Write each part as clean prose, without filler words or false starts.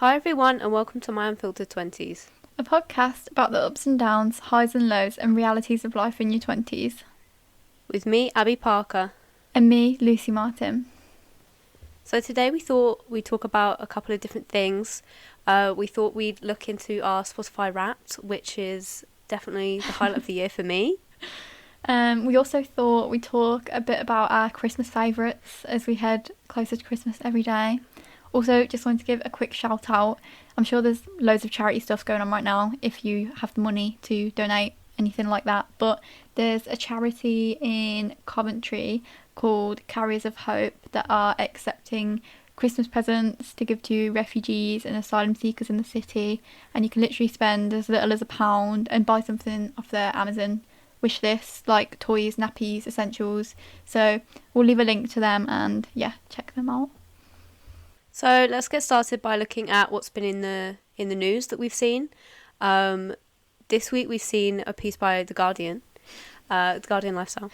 Hi everyone and welcome to my Unfiltered 20s. A podcast about the ups and downs, highs and lows, and realities of life in your 20s. With me, Abbey Parker. And me, Lucy Martin. So today we thought we'd talk about a couple of different things. We thought we'd look into our Spotify Wrapped, which is definitely the highlight of the year for me. We also thought we'd talk a bit about our Christmas favourites as we head closer to Christmas every day. Also, just wanted to give a quick shout out. I'm sure there's loads of charity stuff going on right now if you have the money to donate, anything like that. But there's a charity in Coventry called Carriers of Hope that are accepting Christmas presents to give to refugees and asylum seekers in the city. And you can literally spend as little as £1 and buy something off their Amazon wish list, like toys, nappies, essentials. So we'll leave a link to them and yeah, check them out. So let's get started by looking at what's been in the news that we've seen. This week we've seen a piece by The Guardian Lifestyle,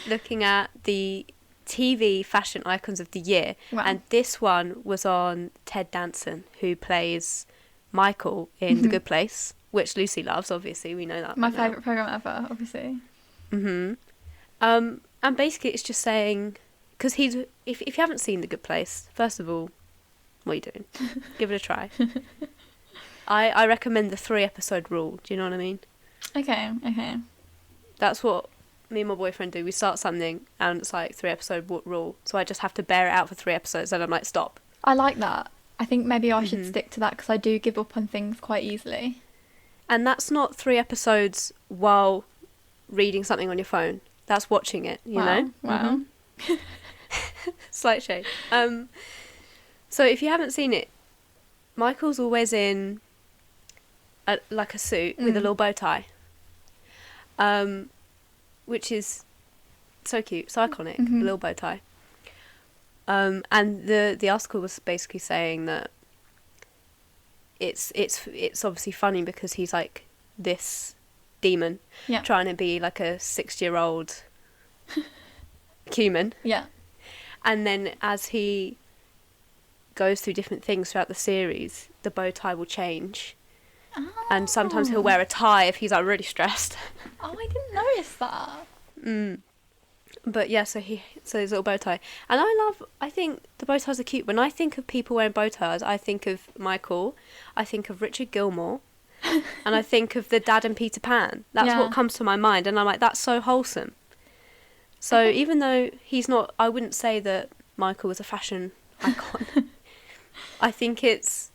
looking at the TV fashion icons of the year. Wow. And this one was on Ted Danson, who plays Michael in The Good Place, which Lucy loves, obviously, we know that. My favourite programme ever, obviously. And basically it's just saying, because if you haven't seen The Good Place, first of all, what are you doing? Give it a try. I recommend the 3-episode rule. Do you know what I mean? Okay. That's what me and my boyfriend do. We start something and it's like 3-episode rule. So I just have to bear it out for 3 episodes and I'm like, stop. I like that. I think maybe I should stick to that because I do give up on things quite easily. And that's not 3 episodes while reading something on your phone. That's watching it, you know? Wow. Slight shade. So if you haven't seen it, Michael's always in a suit with a little bow tie, which is so cute, so iconic, a little bow tie. And the article was basically saying that it's obviously funny because he's like this demon trying to be like a 60-year-old human. Yeah. And then as he goes through different things throughout the series, the bow tie will change. Oh. And sometimes he'll wear a tie if he's like really stressed. Oh, I didn't notice that. But yeah, so his little bow tie. And I think the bow ties are cute. When I think of people wearing bow ties, I think of Michael, I think of Richard Gilmore, and I think of the Dad and Peter Pan. That's what comes to my mind. And I'm like, that's so wholesome. So even though he's not, I wouldn't say that Michael was a fashion icon. I think it's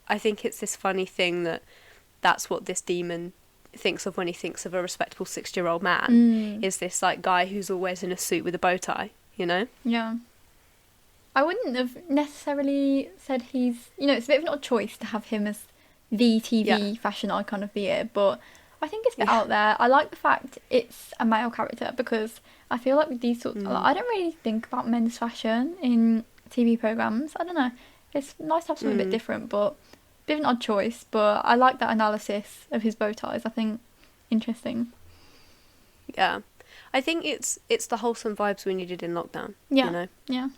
this funny thing that's what this demon thinks of when he thinks of a respectable 60-year-old man, is this like guy who's always in a suit with a bow tie, you know? Yeah. I wouldn't have necessarily said he's, it's a bit of an odd choice to have him as the TV fashion icon of the year, but I think it's out there. I like the fact it's a male character because I feel like with these sorts I don't really think about men's fashion in TV programmes. I don't know. It's nice to have something a bit different, but a bit of an odd choice. But I like that analysis of his bow ties. I think interesting. Yeah. I think it's the wholesome vibes we needed in lockdown. Yeah. You know? Yeah.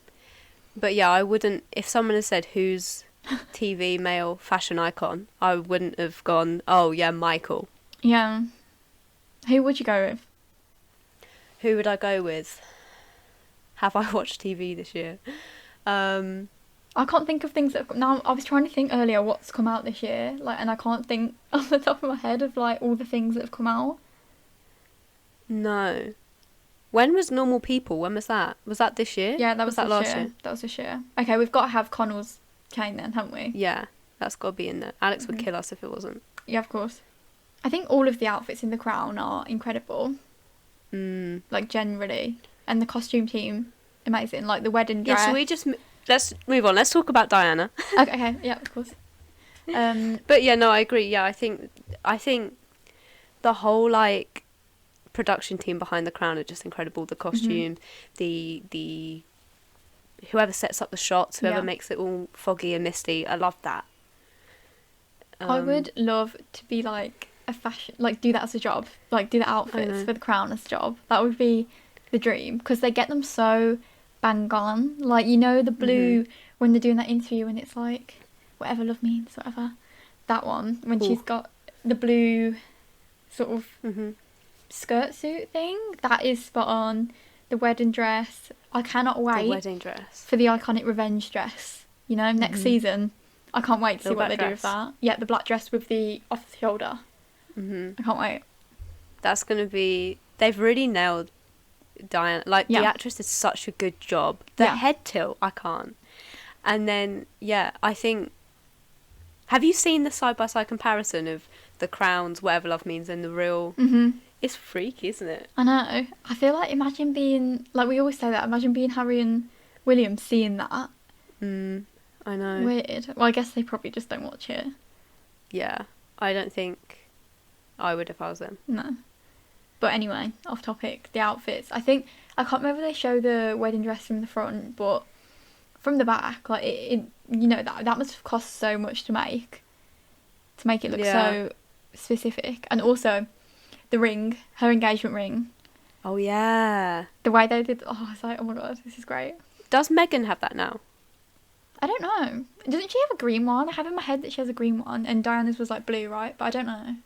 But yeah, I wouldn't, if someone had said who's TV male fashion icon, I wouldn't have gone, oh yeah, Michael. Yeah. Who would you go with? Who would I go with? Have I watched TV this year? I can't think of things that have... Now, I was trying to think earlier what's come out this year, and I can't think off the top of my head of, all the things that have come out. No. When was Normal People? When was that? Was that this year? Yeah, that was that last year? That was this year. Okay, we've got to have Connell's cane then, haven't we? Yeah, that's got to be in there. Alex would kill us if it wasn't. Yeah, of course. I think all of the outfits in The Crown are incredible. Generally. And the costume team, amazing. Like, the wedding dress. Yeah, so we just... Let's move on. Let's talk about Diana. Okay, yeah, of course. But yeah, no, I agree. Yeah, I think the whole production team behind The Crown are just incredible. The costume, the whoever sets up the shots, whoever makes it all foggy and misty. I love that. I would love to be a fashion, do that as a job, do the outfits for The Crown as a job. That would be the dream because they get them so bang on. The blue when they're doing that interview and it's Whatever Love Means, whatever. That one, when Ooh. she's got the blue sort of Mm-hmm. skirt suit thing, that is spot on. The wedding dress, I cannot The wait wedding dress. for the iconic revenge dress, you know, next season. I can't wait to see Little what they black do with dress. that. Yeah, the black dress with the off the shoulder. Mm-hmm. I can't wait. That's going to be... They've really nailed Diana. Like, Yeah. the actress did such a good job. The Yeah. head tilt, I can't. And then, yeah, I think... Have you seen the side-by-side comparison of the crowns, whatever love means, and the real... Mhm. It's freaky, isn't it? I know. I feel like, imagine being, like we always say that, imagine being Harry and William seeing that. I know. Weird. Well, I guess they probably just don't watch it. Yeah. I don't think I would if I was them. No. But anyway, off topic, the outfits. I think, I can't remember if they show the wedding dress from the front, but from the back, like, it you know, that must have cost so much to make it look so specific. And also, the ring, her engagement ring, Oh, yeah. the way they did, I was like, oh my god, this is great. Does Meghan have that now? I don't know. Doesn't she have a green one? I have in my head that she has a green one, and Diana's was like blue, right? But I don't know.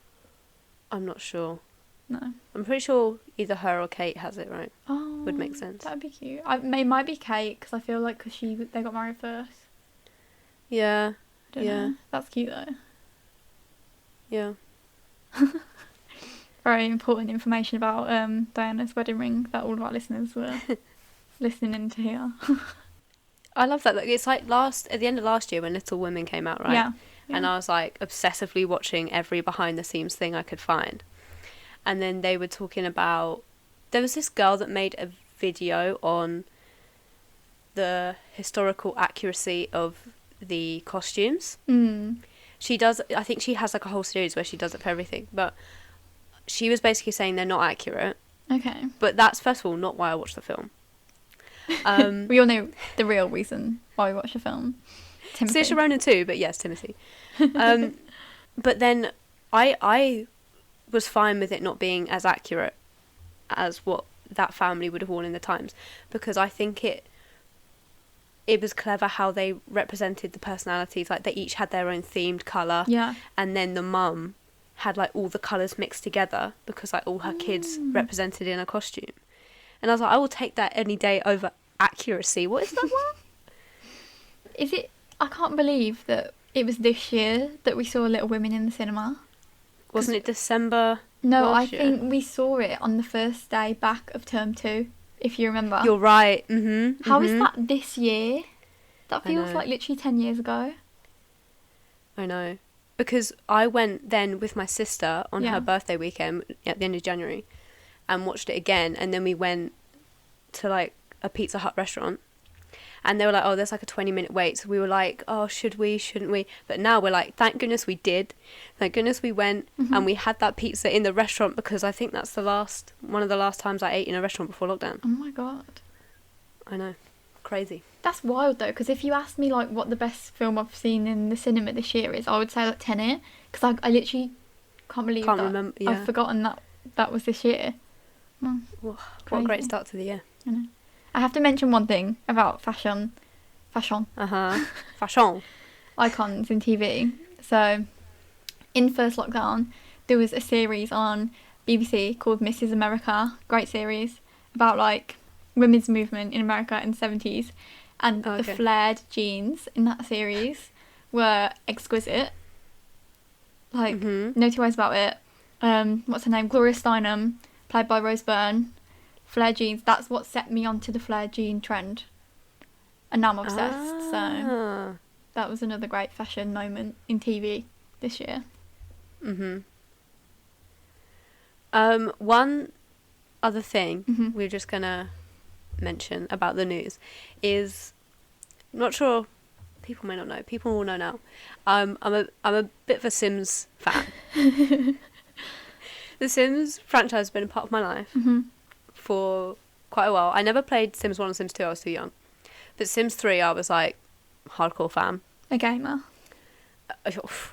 I'm not sure. No. I'm pretty sure either her or Kate has it, right? Oh, Would make sense. That'd be cute. It might be Kate, because I feel like they got married first. Yeah. I don't know. That's cute though. Yeah. Very important information about Diana's wedding ring that all of our listeners were listening in to hear. I love that. Like, it's like at the end of last year when Little Women came out, right? Yeah. And I was like obsessively watching every behind the scenes thing I could find. And then they were talking about, there was this girl that made a video on the historical accuracy of the costumes. She does, I think she has like a whole series where she does it for everything, but she was basically saying they're not accurate. Okay. But that's, first of all, not why I watched the film. We all know the real reason why we watch a film. Timothy. Saoirse Ronan too, but yes, Timothy. But then I was fine with it not being as accurate as what that family would have worn in the times, because I think it was clever how they represented the personalities. Like, they each had their own themed colour. Yeah. And then the mum had like all the colours mixed together because like all her kids represented in a costume. And I was like, I will take that any day over accuracy. What is that one? Is it? I can't believe that it was this year that we saw Little Women in the cinema. Wasn't it December? No, last year? think we saw it on the first day back of term 2, if you remember. You're right. Mm-hmm. How is that this year? That I feels know. like literally 10 years ago. I know. Because I went then with my sister on Yeah. her birthday weekend at the end of January and watched it again. And then we went to like a Pizza Hut restaurant. And they were like, oh, there's like a 20-minute wait. So we were like, oh, should we, shouldn't we? But now we're like, thank goodness we did. Thank goodness we went and we had that pizza in the restaurant, because I think that's one of the last times I ate in a restaurant before lockdown. Oh my god. I know. Crazy. That's wild though, because if you asked me like what the best film I've seen in the cinema this year is, I would say like Tenet, because I literally can't believe Can't that remember, yeah. I've forgotten that was this year. What a great start to the year. I know. I have to mention one thing about fashion Uh-huh. Fashion. icons in TV. So, in first lockdown, there was a series on BBC called Mrs. America, great series, about like women's movement in America in the 70s, and the flared jeans in that series were exquisite. Like, no two ways about it. What's her name? Gloria Steinem, played by Rose Byrne. Flare jeans, that's what set me onto the flare jean trend. And now I'm obsessed, so that was another great fashion moment in TV this year. One other thing we're just gonna mention about the news is, I'm not sure, people may not know, people will know now. I'm a bit of a Sims fan. The Sims franchise has been a part of my life for quite a while. I never played Sims 1 and Sims 2, I was too young. But Sims 3, I was like hardcore fan. A gamer.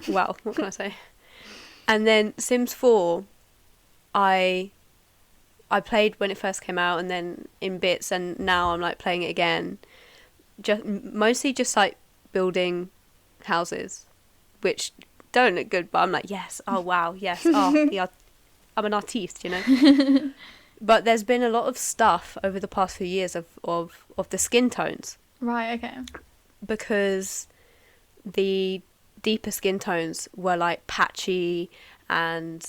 Well, what can I say? And then Sims 4, I played when it first came out, and then in bits, and now I'm like playing it again. Mostly just like building houses, which don't look good, but I'm like, yes, oh wow, yes, oh, I'm an artiste, you know. But there's been a lot of stuff over the past few years of the skin tones. Right, okay. Because the deeper skin tones were like patchy and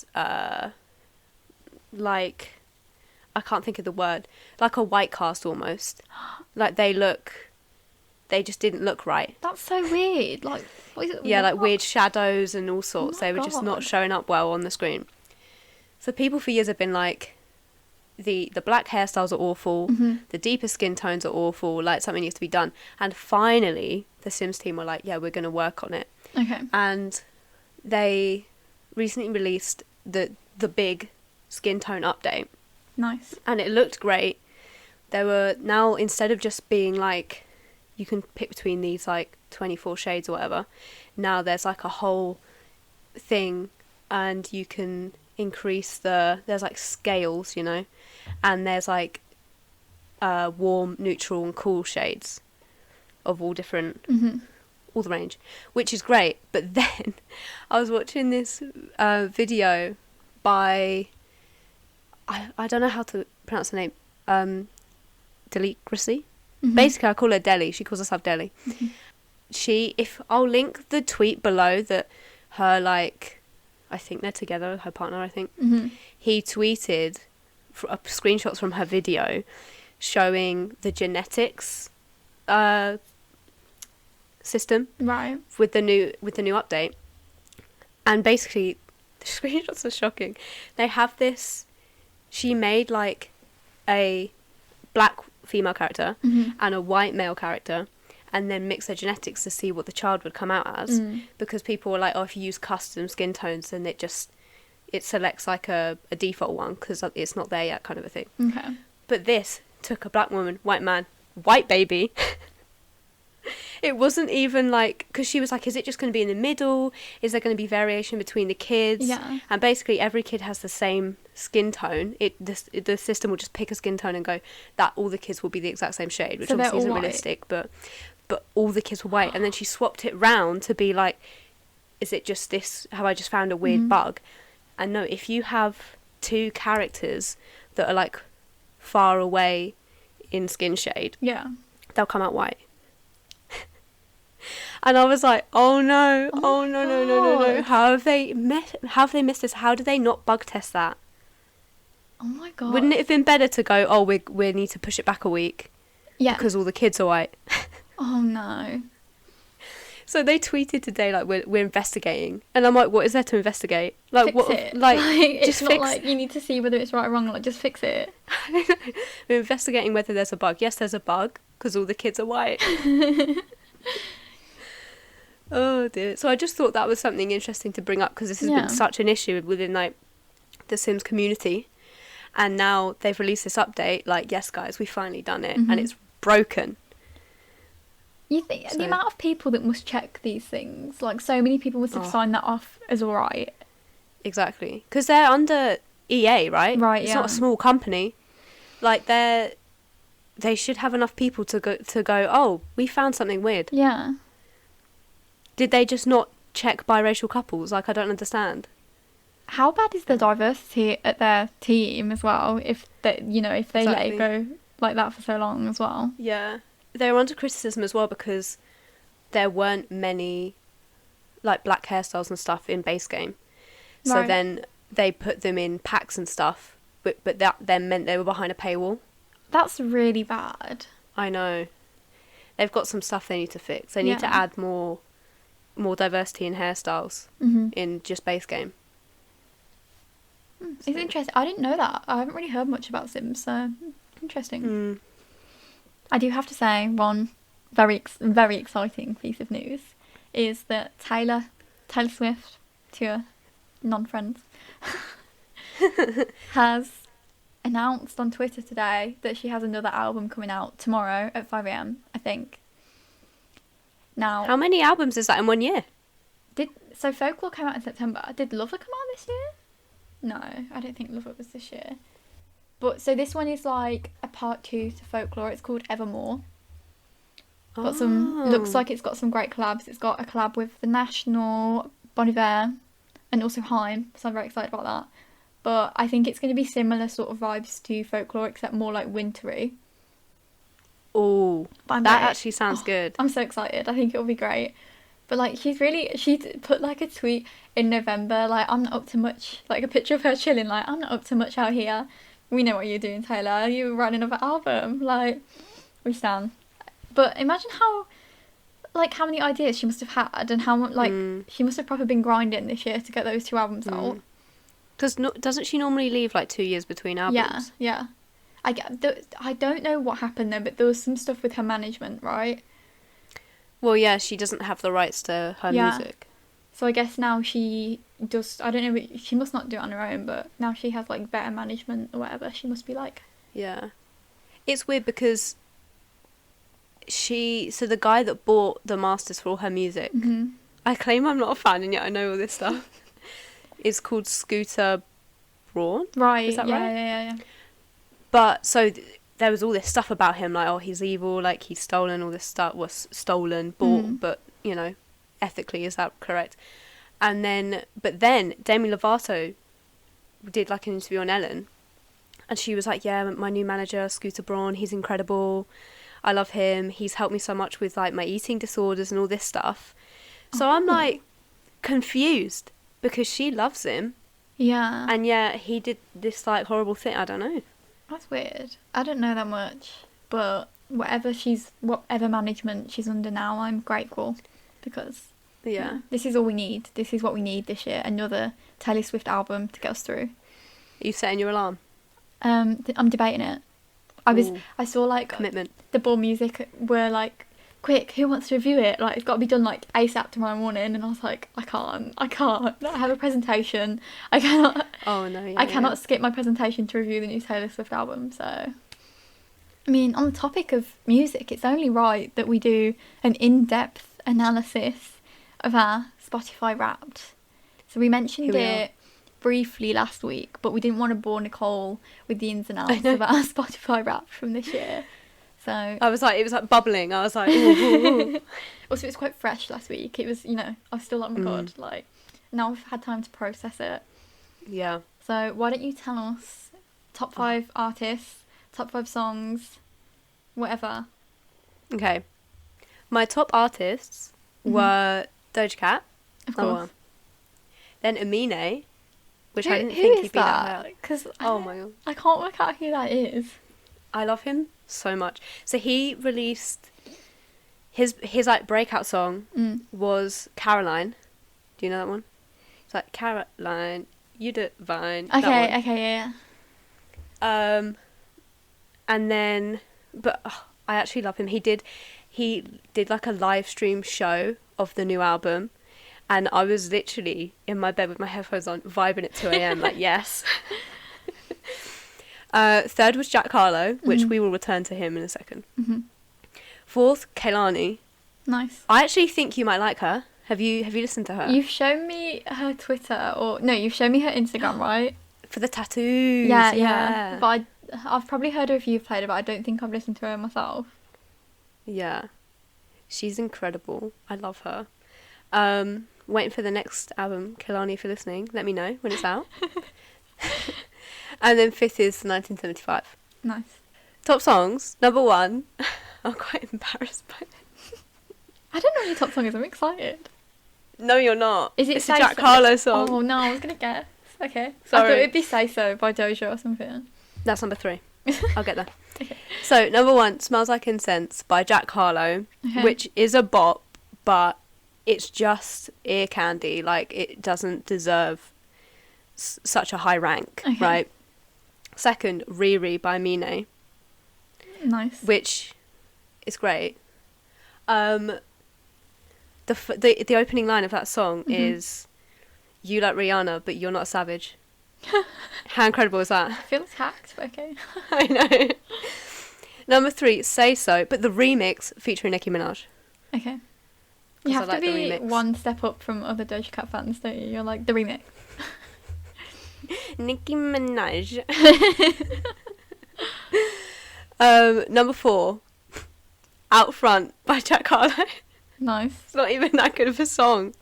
like, I can't think of the word, like a white cast almost. Like they just didn't look right. That's so weird. Like, what is it? Yeah, what? like weird shadows and all sorts. Oh They my were just not God. showing up well on the screen. So people for years have been like, the black hairstyles are awful, the deeper skin tones are awful, like something needs to be done. And finally, the Sims team were like, yeah, we're going to work on it. Okay. And they recently released the big skin tone update. Nice. And it looked great. There were now, instead of just being like, you can pick between these like 24 shades or whatever, now there's like a whole thing, and you can increase there's like scales, you know, and there's like warm, neutral and cool shades of all different, all the range, which is great. But then I was watching this video by, I don't know how to pronounce her name, Delicacy. Basically I call her Deli, she calls herself Deli. I'll link the tweet below that her, like, I think they're together, her partner, I think. He tweeted screenshots from her video showing the genetics system Right. with the new update. And basically the screenshots are shocking. They have this, she made like a black female character and a white male character, and then mix their genetics to see what the child would come out as. Because people were like, oh, if you use custom skin tones, then it selects like a default one because it's not there yet, kind of a thing. Okay. But this took a black woman, white man, white baby. It wasn't even like, because she was like, is it just going to be in the middle? Is there going to be variation between the kids? Yeah. And basically every kid has the same skin tone. The system will just pick a skin tone and go, that all the kids will be the exact same shade, which So they're obviously isn't all white. realistic, but all the kids were white. And then she swapped it round to be like, is it just this, have I just found a weird bug? And no, if you have two characters that are like far away in skin shade, Yeah. they'll come out white. And I was like, oh no, Oh my no. God. How have they missed this? How do they not bug test that? Oh my God. Wouldn't it have been better to go, oh, we need to push it back a week Yeah. because all the kids are white? Oh no. So they tweeted today like, we're investigating, and I'm like, what is there to investigate? Like, Fix what? it. Like, it's just not fix. like you need to see whether it's right or wrong. Like, just fix it. We're investigating whether there's a bug. Yes, there's a bug because all the kids are white. Oh dear. So I just thought that was something interesting to bring up because this has Yeah. been such an issue within like the Sims community, and now they've released this update. Like, yes, guys, we've finally done it, and it's broken. You think So- the amount of people that must check these things, like so many people must have Oh. signed that off as alright. Exactly, because they're under EA, right? Right, It's yeah. not a small company. Like they should have enough people to go. Oh, we found something weird. Yeah. Did they just not check biracial couples? Like, I don't understand. How bad is the diversity at their team as well? If they, if they let it Exactly. go like that for so long as well. Yeah. They were under criticism as well because there weren't many like black hairstyles and stuff in base game. So Right. then they put them in packs and stuff, but that then meant they were behind a paywall. That's really bad. I know. They've got some stuff they need to fix. They need to Yeah. add more diversity in hairstyles in just base game. It's interesting. I didn't know that. I haven't really heard much about Sims, so interesting. I do have to say one very exciting piece of news is that Taylor Swift, to your non-friends, has announced on Twitter today that she has another album coming out tomorrow at 5 a.m, I think. Now, How many albums is that in 1 year? so Folklore came out in September. Did Lover come out this year? No, I don't think Lover was this year. But so this one is like a part 2 to Folklore. It's called Evermore. Got some. Looks Oh. like it's got some great collabs. It's got a collab with The National, Bon Iver, and also Haim. So I'm very excited about that. But I think it's going to be similar sort of vibes to Folklore, except more like wintry. Oh, But that actually sounds oh, good. I'm so excited. I think it'll be great. But like she put like a tweet in November like I'm not up to much, like a picture of her chilling like I'm not up to much out here. We know what you're doing, Taylor. You're writing another album. Like we stand. But imagine how many ideas she must have had and how like she must have probably been grinding this year to get those 2 albums out. Because doesn't she normally leave like 2 years between albums? Yeah. I don't know what happened there, but there was some stuff with her management, right? Well, yeah, she doesn't have the rights to her music. So I guess now she does. I don't know. But she must not do it on her own, but now she has like better management or whatever. She must be like. Yeah, it's weird because so the guy that bought the masters for all her music, I claim I'm not a fan, and yet I know all this stuff. Is called Scooter Braun. Right. Is that right? Yeah. But so there was all this stuff about him, like, oh, he's evil, like he's stolen, all this stuff was stolen, bought, but you know, ethically, is that correct? And then, but then Demi Lovato did like an interview on Ellen, and she was like, yeah, my new manager, Scooter Braun, he's incredible. I love him. He's helped me so much with like my eating disorders and all this stuff. So I'm like confused because she loves him. Yeah. And yeah, he did this like horrible thing. I don't know. That's weird. I don't know that much, but whatever management she's under now, I'm grateful because Yeah. this is all we need. This is what we need this year. Another Taylor Swift album to get us through. Are you setting your alarm? I'm debating it. I saw like Commitment. the Ball Music were like, quick, who wants to review it? Like it's got to be done like ASAP tomorrow morning, and I was like, I can't. I have a presentation. I cannot. Oh no. Yeah, I cannot skip my presentation to review the new Taylor Swift album. So, I mean, on the topic of music, it's only right that we do an in-depth analysis of our Spotify Wrapped. So we mentioned it briefly last week, but we didn't want to bore Nicole with the ins and outs of our Spotify Wrapped from this year. So I was like, it was like bubbling. I was like, ooh. Also, it was quite fresh last week. It was, I was still like, oh my god, like now I've had time to process it. Yeah. So why don't you tell us top 5 artists, top 5 songs, whatever. Okay. My top artists were Doja Cat. Of course. Then Amine, which I didn't who think is he'd be that that? Because oh my god, I can't work out who that is. I love him so much. So he released his like breakout song was Caroline. Do you know that one? It's like Caroline, you divine. Okay, yeah. And then, but I actually love him. He did like a live stream show of the new album, and I was literally in my bed with my headphones on, vibing at 2 a.m. like yes. Third was Jack Harlow, which we will return to him in a second. Fourth, Kehlani. Nice. I actually think you might like her. Have you listened to her? You've shown me her Twitter, or no, you've shown me her Instagram, right? For the tattoos. Yeah. But I've probably heard her if you've played it, but I don't think I've listened to her myself. Yeah. She's incredible. I love her. Waiting for the next album, Kehlani, if you're listening. Let me know when it's out. And then fifth is 1975. Nice. Top songs. Number 1. I'm quite embarrassed by it. I don't know what your top song is. I'm excited. No, you're not. Is it It's a Jack Harlow song. Oh, no, I was going to guess. Okay. Sorry. I thought it'd be Say So by Doja or something. That's number 3. I'll get there. Okay. So, number 1, Smells Like Incense by Jack Harlow, which is a bop, but it's just ear candy. Like, it doesn't deserve such a high rank, right? Second, Riri by Mine. Nice. Which is great. The opening line of that song is, "You like Rihanna, but you're not a savage." How incredible is that? I feel attacked, but okay. I know. Number 3, Say So, but the remix featuring Nicki Minaj. Okay. You have like to be one step up from other Doja Cat fans, don't you? You're like, the remix. Nicki Minaj. Number 4, Out Front by Jack Harlow. Nice. It's not even that good of a song.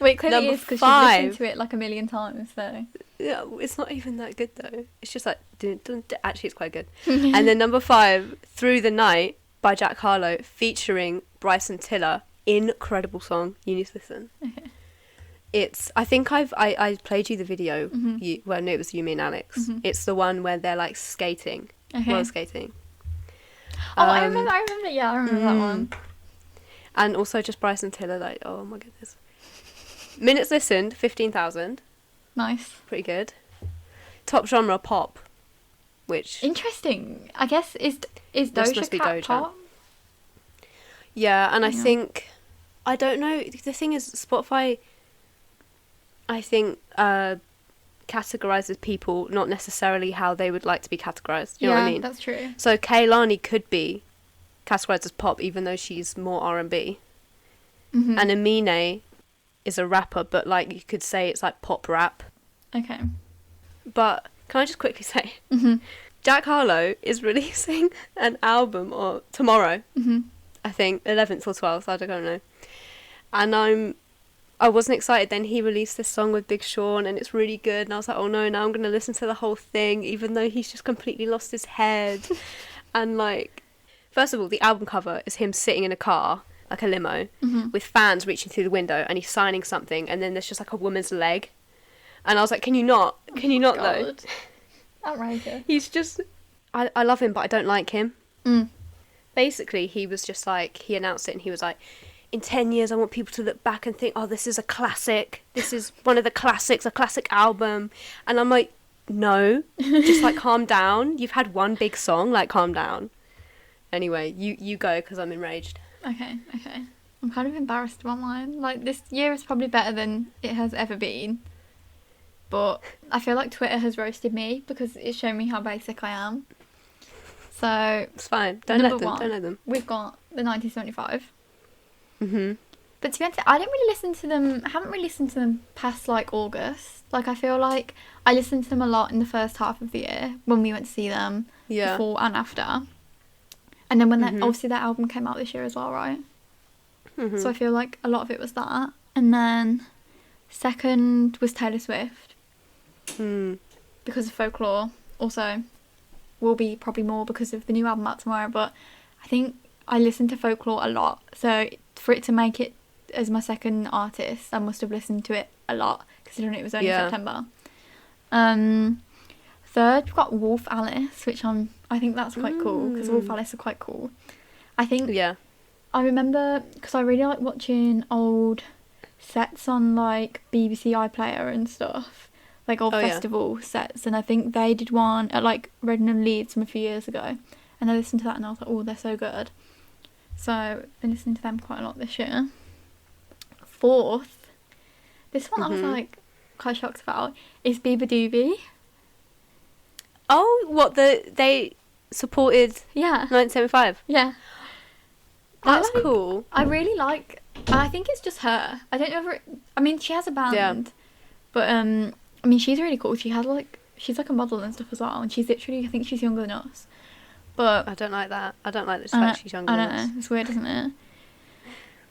Wait, clearly Number it is because she's 5. listened to it like a million times, so. Yeah, it's not even that good though. It's just like, dun, dun, dun. Actually it's quite good. And then number 5, Through the Night by Jack Harlow featuring Bryson Tiller. Incredible song. You need to listen. Okay. It's, I think I played you the video. Mhm. Well, no, it was you, me and Alex. Mhm. It's the one where they're like skating. Okay. Roller skating. Oh, I remember, yeah, I remember that one. And also just Bryson Tiller, like, oh my goodness. Minutes listened, 15,000. Nice. Pretty good. Top genre, pop. Which... Interesting. I guess, is This Doja must be Cat Doja. pop? Yeah, and I Yeah. think... I don't know. The thing is, Spotify, I think, categorizes people not necessarily how they would like to be categorized. You know what I mean? That's true. So Kehlani could be categorized as pop, even though she's more R&B. Mm-hmm. And Amine is a rapper, but like you could say it's like pop rap. Okay. But can I just quickly say, Mm-hmm. Jack Harlow is releasing an album or tomorrow, Mm-hmm. I think 11th or 12th, I don't know. And I wasn't excited. Then he released this song with Big Sean, and it's really good. And I was like, oh no, now I'm gonna listen to the whole thing, even though he's just completely lost his head. And like, first of all, the album cover is him sitting in a car, like a limo, Mm-hmm. with fans reaching through the window, and he's signing something, and then there's just like a woman's leg. And I was like, can you not though? God. Outrageous. He's just, I love him, but I don't like him. Mm. Basically, he was just like, he announced it and he was like, in 10 years I want people to look back and think, oh, this is a classic, this is one of the classics, a classic album. And I'm like, no, just like calm down, you've had one big song, like calm down. Anyway, you go, because I'm enraged. Okay. I'm kind of embarrassed about mine. Like, this year is probably better than it has ever been. But I feel like Twitter has roasted me because it's shown me how basic I am. So, It's fine, don't let Number them. we've got the 1975. Mm-hmm. But to be honest, I don't really listen to them, I haven't really listened to them past like August. Like, I feel like I listened to them a lot in the first half of the year when we went to see them, Yeah. before and after. And then when Mhm. obviously their album came out this year as well, right? Mm-hmm. So I feel like a lot of it was that. And then second was Taylor Swift because of Folklore. Also, will be probably more because of the new album out tomorrow. But I think I listened to Folklore a lot. So for it to make it as my second artist, I must have listened to it a lot, considering it was only Yeah. September. Third, we've got Wolf Alice, which I think that's quite cool, because Wolf Alice are quite cool. I think Yeah. I remember, because I really like watching old sets on like BBC iPlayer and stuff, like old Oh, yeah. festival sets, and I think they did one at like Reading and Leeds from a few years ago, and I listened to that and I was like, oh, they're so good. So I've been listening to them quite a lot this year. Fourth, this one I was like quite shocked about, is Bieber Doobie. Oh, what, they supported Yeah, 1975? yeah. That's like- cool. I really like. I think it's just her. I don't know if I mean, she has a band, Yeah. but I mean, she's really cool. She's like a model and stuff as well, and she's literally, I think she's younger than us. But I don't like that. I don't like the I know- fact she's younger I than know, us. it's weird, isn't it?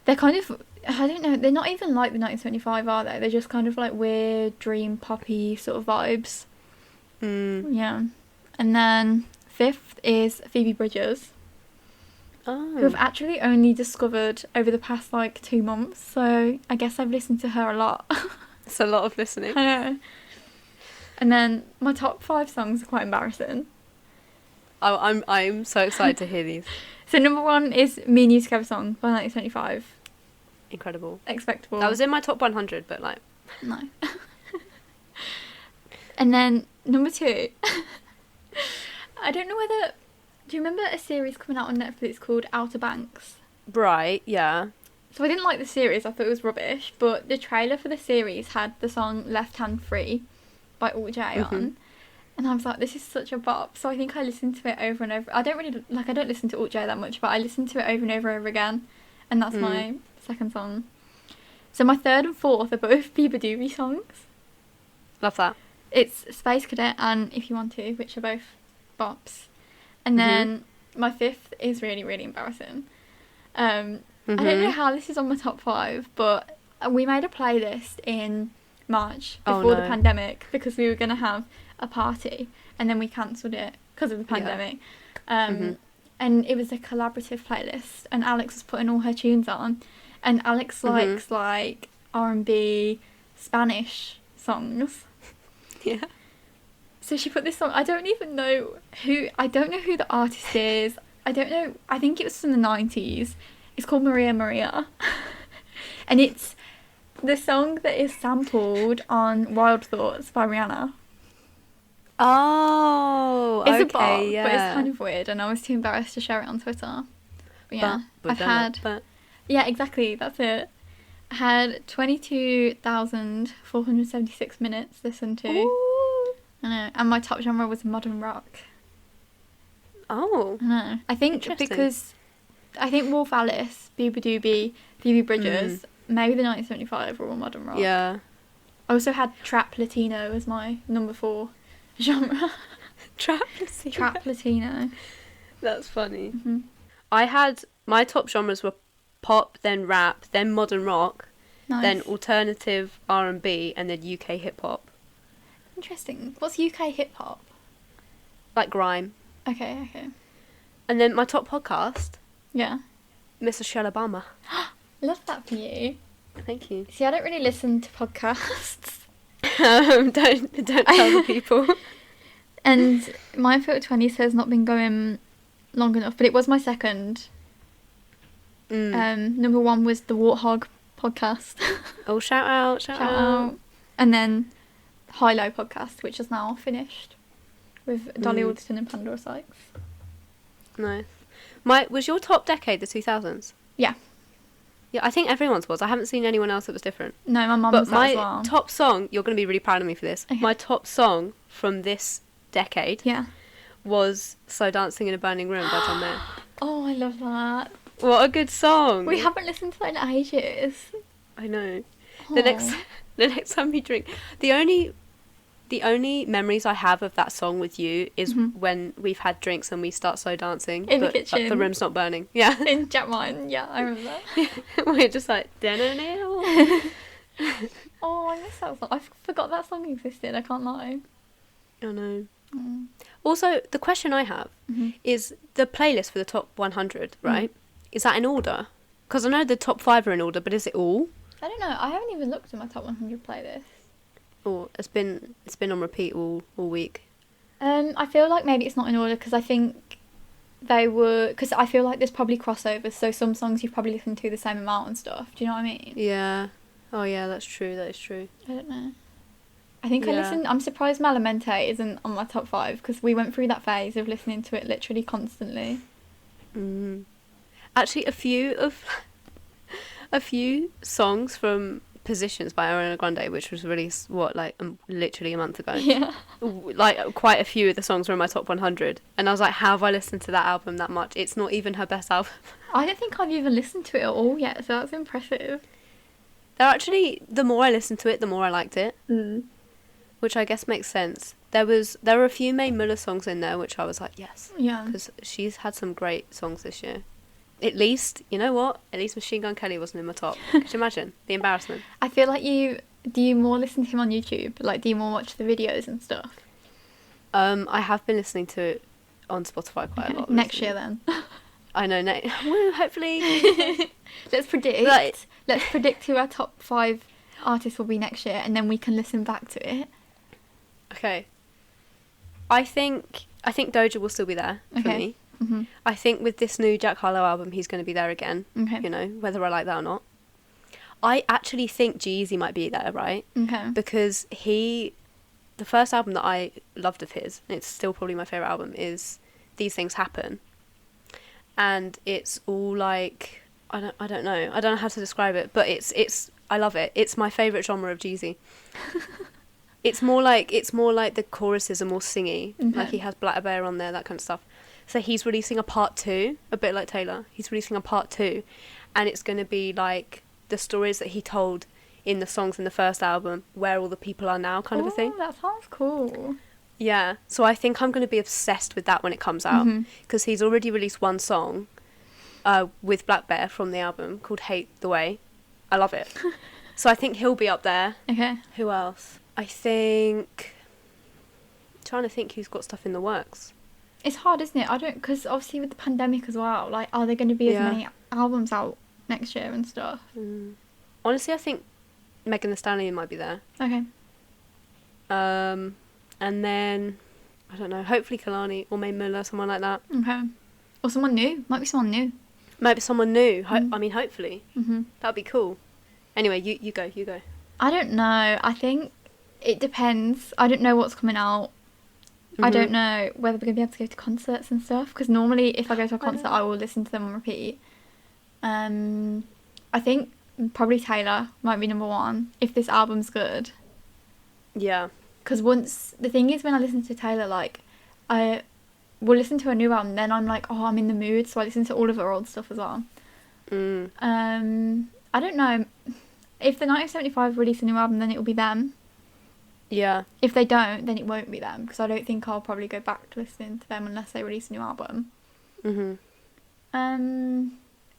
They're kind of, I don't know, they're not even like the 1975, are they? They're just kind of like weird dream poppy sort of vibes. Yeah. And then fifth is Phoebe Bridgers, who I've Oh. actually only discovered over the past like 2 months, so I guess I've listened to her a lot. It's a lot of listening. I know. And then my top 5 songs are quite embarrassing. Oh, I'm so excited to hear these. So number 1 is Me and You Together Song by 1975. Incredible. Expectable. That was in my top 100, but like, No. And then number 2, I don't know whether, do you remember a series coming out on Netflix called Outer Banks? right, yeah. So I didn't like the series, I thought it was rubbish, but the trailer for the series had the song Left Hand Free by Alt J on, and I was like, this is such a bop, so I think I listened to it over and over. I don't listen to Alt J that much, but I listened to it over and over and over again, and that's my second song. So my third and fourth are both Bieber Doobie songs. Love that. It's Space Cadet and If You Want To, which are both bops. And then my fifth is really, really embarrassing. I don't know how this is on my top 5, but we made a playlist in March before the pandemic because we were going to have a party and then we cancelled it because of the pandemic. And it was a collaborative playlist and Alex was putting all her tunes on, and Alex likes like R&B Spanish songs. Yeah. So she put this song. I don't know who the artist is. I don't know. I think it was from the 90s. It's called Maria Maria. And it's the song that is sampled on Wild Thoughts by Rihanna. Oh, it's okay, a bop, yeah. but it's kind of weird, and I was too embarrassed to share it on Twitter. But yeah, yeah, exactly, that's it. I had 22,476 minutes listened to. Ooh. I know, and my top genre was modern rock. Oh. I know. I think because Wolf Alice, Booba Doobie, Phoebe Bridgers, maybe the 1975 were all modern rock. Yeah. I also had Trap Latino as my number 4 genre. Trap Latino. Trap Latino. That's funny. I had, my top genres were pop, then rap, then modern rock, then alternative R&B, and then UK hip hop. Interesting. What's UK hip hop? Like grime. Okay. And then my top podcast. Yeah. Miss Michelle Obama. Love that for you. Thank you. See, I don't really listen to podcasts. Don't tell the people. And my Unfiltered 20s has not been going long enough, but it was my second. Number 1 was the Warthog podcast. Oh, shout out. And then High Low podcast, which is now finished with Dolly Alderton and Pandora Sykes. Nice. Was your top decade the 2000s? Yeah. Yeah, I think everyone's was. I haven't seen anyone else that was different. No, my mum was that as well. But my top song, you're going to be really proud of me for this. Okay. My top song from this decade was Slow Dancing in a Burning Room by John Mayer. Oh, I love that. What a good song. We haven't listened to that in ages. I know. The next time we drink, the only memories I have of that song with you is when we've had drinks and we start slow dancing in the kitchen. The room's not burning. Yeah. In Jack Martin. Yeah, I remember that. We're just like Oh, I miss that song. I forgot that song existed. I can't lie. I know. Also, the question I have is the playlist for the top 100, right? Is that in order? Because I know the top 5 are in order, but is it all? I don't know. I haven't even looked at my top 100 playlist. Or it's been on repeat all week. I feel like maybe it's not in order because I think because I feel like there's probably crossovers. So some songs you've probably listened to the same amount and stuff. Do you know what I mean? Yeah. Oh yeah, that's true. That is true. I don't know. I think I'm surprised Malamente isn't on my top 5 because we went through that phase of listening to it literally constantly. Actually, a few songs from Positions by Ariana Grande, which was released literally a month ago. Yeah. Like quite a few of the songs were in my top 100, and I was like, how have I listened to that album that much? It's not even her best album. I don't think I've even listened to it at all yet, so that's impressive. They're actually, the more I listened to it, the more I liked it. Which I guess makes sense. There were a few Mae Muller songs in there, which I was like, yes. Yeah. Because she's had some great songs this year. At least, you know what? At least Machine Gun Kelly wasn't in my top. Could you imagine? The embarrassment. I feel like do you more listen to him on YouTube? Like, do you more watch the videos and stuff? I have been listening to it on Spotify quite a lot. Next year then. I know, woo, hopefully. Let's predict. Let's predict who our top 5 artists will be next year, and then we can listen back to it. Okay. I think Doja will still be there for me. I think with this new Jack Harlow album, he's going to be there again. Okay. You know, whether I like that or not. I actually think Jeezy might be there, right? Okay. Because the first album that I loved of his, and it's still probably my favourite album, is These Things Happen. And it's all like, I don't know how to describe it, but it's I love it. It's my favourite genre of Jeezy. It's more like the choruses are more singy. Okay. Like he has Black Bear on there, that kind of stuff. So he's releasing a part 2, a bit like Taylor. He's releasing a part 2, and it's going to be like the stories that he told in the songs in the first album, where all the people are now, kind of a thing. That sounds cool. Yeah, so I think I'm going to be obsessed with that when it comes out, because he's already released one song, with Black Bear from the album called Hate the Way. I love it. So I think he'll be up there. Okay. Who else? I think... trying to think who's got stuff in the works. It's hard, isn't it? I don't... because obviously with the pandemic as well, like, are there going to be as many albums out next year and stuff? Honestly, I think Megan Thee Stallion might be there. Okay. And then, I don't know, hopefully Kalani or Mae Muller, someone like that. Okay. Or someone new. Might be someone new. Maybe someone new. I mean, hopefully. Mm-hmm. That'd be cool. Anyway, you go. I don't know. I think it depends. I don't know what's coming out. I don't know whether we're going to be able to go to concerts and stuff. Because normally if I go to a concert, I will listen to them on repeat. I think probably Taylor might be number one if this album's good. Yeah. Because the thing is, when I listen to Taylor, like, I will listen to a new album, then I'm like, oh, I'm in the mood, so I listen to all of her old stuff as well. I don't know. If the 1975 release a new album, then it'll be them. Yeah. If they don't, then it won't be them, because I don't think I'll probably go back to listening to them unless they release a new album.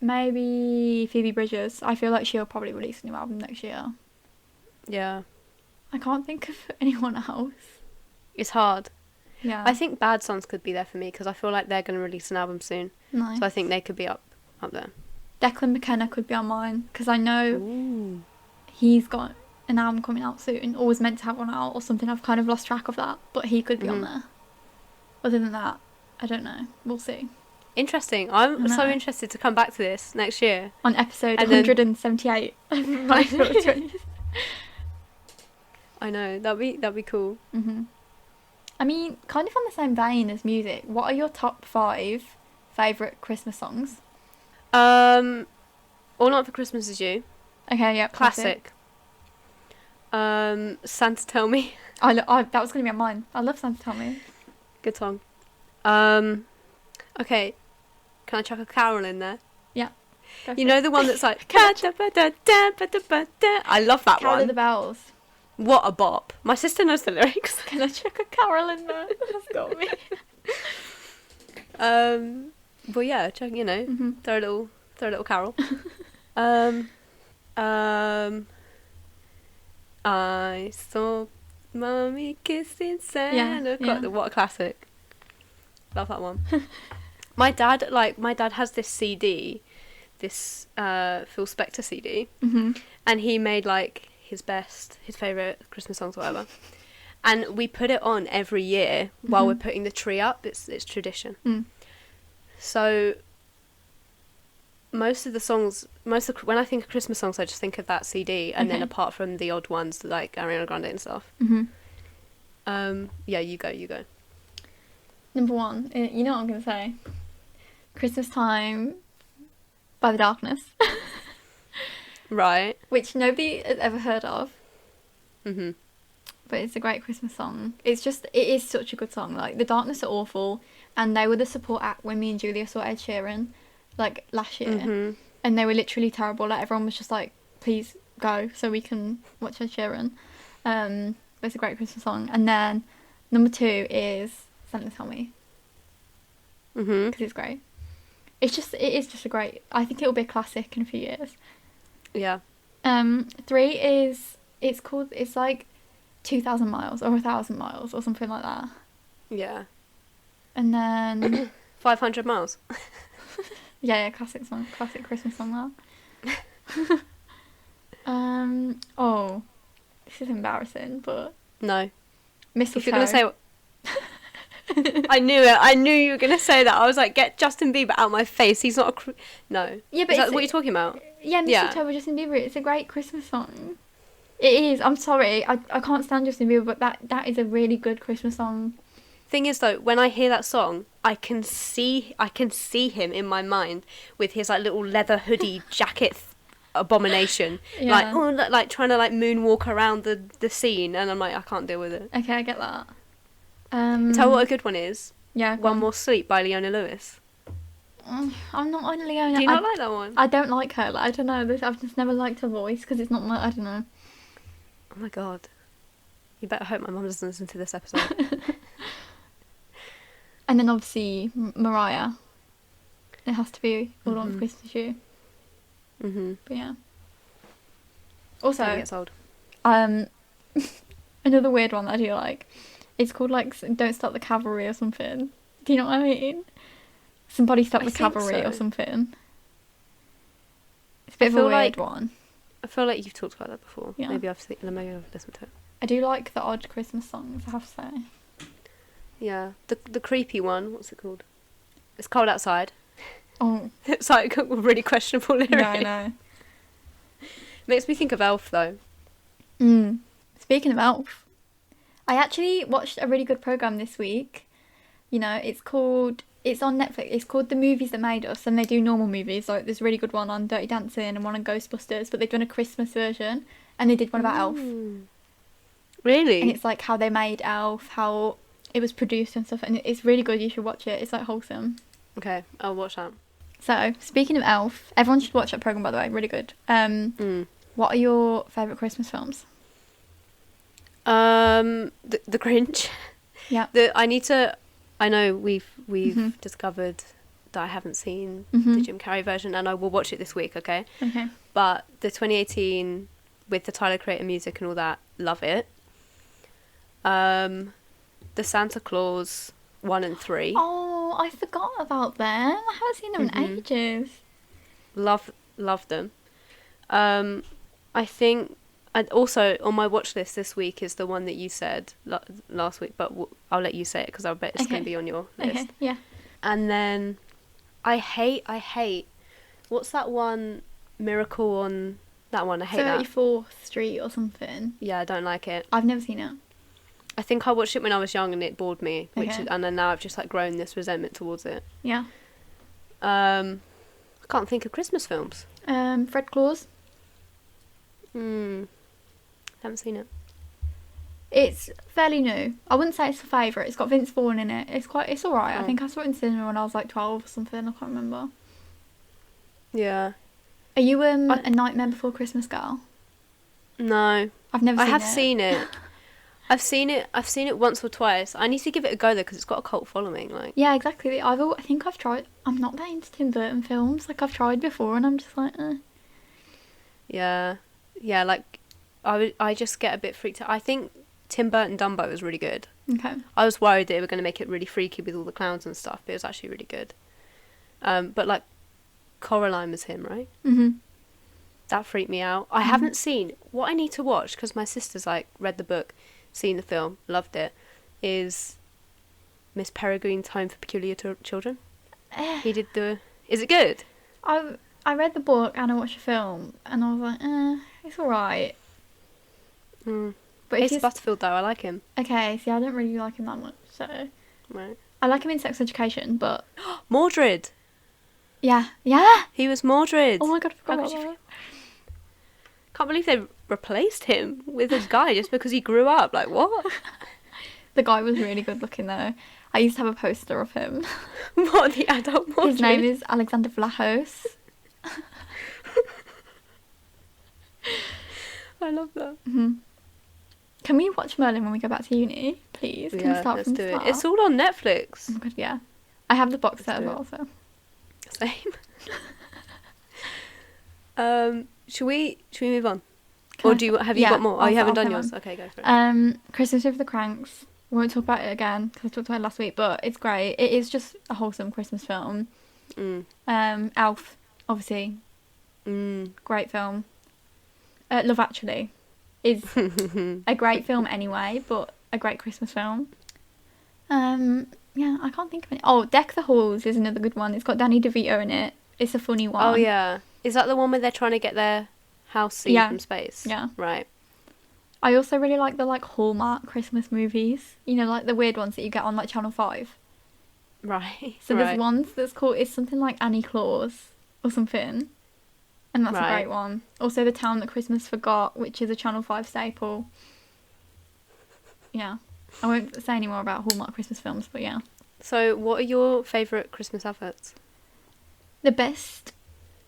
Maybe Phoebe Bridgers. I feel like she'll probably release a new album next year. Yeah. I can't think of anyone else. It's hard. Yeah. I think Bad Sons could be there for me because I feel like they're going to release an album soon. Nice. So I think they could be up there. Declan McKenna could be on mine because I know he's got an album coming out soon, or was meant to have one out or something. I've kind of lost track of that, but he could be on there. Other than that, I don't know. We'll see. Interesting. I'm so interested to come back to this next year. On episode 178 of Unfiltered 20s. I know. That'd be cool. I mean, kind of on the same vein as music, what are your top 5 favourite Christmas songs? All Night for Christmas Is You. Okay, yeah. Classic. Santa Tell Me. That was going to be on mine. I love Santa Tell Me. Good song. Okay. Can I chuck a carol in there? Yeah. You know the one that's like... I love that Carol one. of the Bells. What a bop. My sister knows the lyrics. Can I chuck a carol in there? That's got me. But yeah, chuck, throw a little carol. I saw Mommy kissing Santa. Yeah. What a classic. Love that one. My dad has this CD, this Phil Spector CD, and he made like his favourite Christmas songs or whatever, and we put it on every year while we're putting the tree up. It's tradition. So most of the songs, when I think of Christmas songs, I just think of that CD, and then apart from the odd ones like Ariana Grande and stuff. Yeah, you go. Number 1, you know what I'm going to say? Christmas Time by The Darkness. Right. Which nobody has ever heard of. But it's a great Christmas song. It is such a good song. Like, The Darkness are awful, and they were the support act when me and Julia saw Ed Sheeran, like, last year. And they were literally terrible. Like, everyone was just like, please go so we can watch Ed Sheeran. But it's a great Christmas song. And then number 2 is Santa Tell Me. Because it's great. It is just a great... I think it'll be a classic in a few years. Yeah. 3 is... It's like 2,000 miles or 1,000 miles or something like that. Yeah. And then... 500 miles. yeah, classic song. Classic Christmas song, that. Oh, this is embarrassing, but... No. Mistletoe. If you're going to say... I knew it. I knew you were going to say that. I was like, get Justin Bieber out of my face. He's not a... No. Yeah, but is that what you're talking about? Yeah, Mistletoe by Justin Bieber. It's a great Christmas song. It is. I'm sorry. I can't stand Justin Bieber, but that is a really good Christmas song. Thing is, though, when I hear that song, I can see him in my mind with his like little leather hoodie jacket abomination, like trying to like moonwalk around the scene, and I'm like, I can't deal with it. Okay, I get that. Tell you what a good one is. Yeah. One More Sleep by Leona Lewis. I'm not on Leona. Do you not like that one? I don't like her. Like, I don't know. I've just never liked her voice because it's not my... I don't know. Oh my god. You better hope my mum doesn't listen to this episode. And then obviously Mariah It has to be all on for Christmas you. But yeah. Also, Never gets old. another weird one that I do like. It's called like Don't Stop the Cavalry or something. Do you know what I mean? Somebody Stop the Cavalry or something. It's a bit of a weird one. I feel like you've talked about that before. Yeah. Maybe I've listened to it. I do like the odd Christmas songs, I have to say. Yeah. The creepy one, what's it called? It's Cold Outside. Oh. It's like a really questionable lyric. Yeah, I know. Makes me think of Elf, though. Speaking of Elf, I actually watched a really good programme this week. You know, it's on Netflix. It's called The Movies That Made Us, and they do normal movies. Like, there's a really good one on Dirty Dancing and one on Ghostbusters, but they've done a Christmas version, and they did one about Elf. Really? And it's like how they made Elf, how it was produced and stuff, and it's really good. You should watch it. It's like wholesome. Okay, I'll watch that. So, speaking of Elf, everyone should watch that programme, by the way. Really good. What are your favourite Christmas films? The Grinch. Yeah. I know we've discovered that I haven't seen the Jim Carrey version, and I will watch it this week, okay? Okay. But the 2018 with the Tyler Creator music and all that, love it. The Santa Claus 1 and 3. Oh, I forgot about them. I haven't seen them in ages. Love them. I think, and also on my watch list this week is the one that you said last week, but I'll let you say it because I bet it's going to be on your list. Okay, yeah. And then I hate, what's that one, Miracle on, that one, I hate that. 34th Street or something. Yeah, I don't like it. I've never seen it. I think I watched it when I was young and it bored me, Okay. and then now I've just like grown this resentment towards it. Yeah. I can't think of Christmas films. Fred Claus. Haven't seen it. It's fairly new. I wouldn't say it's a favourite. It's got Vince Vaughn in it. It's alright. I think I saw it in cinema when I was like 12 or something. I can't remember. Yeah. Are you a Nightmare Before Christmas girl? No. I've never seen it. I have seen it. I've seen it once or twice. I need to give it a go though because it's got a cult following. Like. Yeah, exactly. I think I've tried. I'm not that into Tim Burton films. Like I've tried before, and I'm just like, Yeah, like I just get a bit freaked out. I think Tim Burton Dumbo was really good. Okay. I was worried that they were going to make it really freaky with all the clowns and stuff, but it was actually really good. But like Coraline was him, right? That freaked me out. I haven't seen what I need to watch because my sister's like read the book, seen the film, loved it. Is Miss Peregrine's Home for Peculiar Children? He did the. Is it good? I read the book and I watched the film, and I was like, it's alright. But Ace Butterfield though, I like him. Okay, see, I don't really like him that much, so. Right. I like him in Sex Education, but. Mordred. Yeah. He was Mordred. Oh my god, I forgot about that. Can't believe they replaced him with a guy just because he grew up. Like, what? The guy was really good looking though. I used to have a poster of him. What, the adult Mordred? His name is Alexander Vlahos. I love that. Can we watch Merlin when we go back to uni, please? Can we start let's from do the start? it. It's all on Netflix. Oh my god, yeah. I have the box set as well, so. Same. Should we move on? Or have you got more? Oh, you haven't done yours. Okay, go for it. Christmas with the Cranks. We won't talk about it again because I talked about it last week, but it's great. It is just a wholesome Christmas film. Elf, obviously. Great film. Love Actually is a great film anyway, but a great Christmas film. Yeah, I can't think of it. Oh, Deck the Halls is another good one. It's got Danny DeVito in it. It's a funny one. Oh, yeah. Is that the one where they're trying to get their house seen from space? Yeah. Right. I also really like the Hallmark Christmas movies. You know, like the weird ones that you get on like Channel 5. Right. So there's ones that's called, it's something like Annie Claus or something. And that's a great one. Also The Town That Christmas Forgot, which is a Channel 5 staple. Yeah. I won't say any more about Hallmark Christmas films, but yeah. So what are your favourite Christmas adverts? The best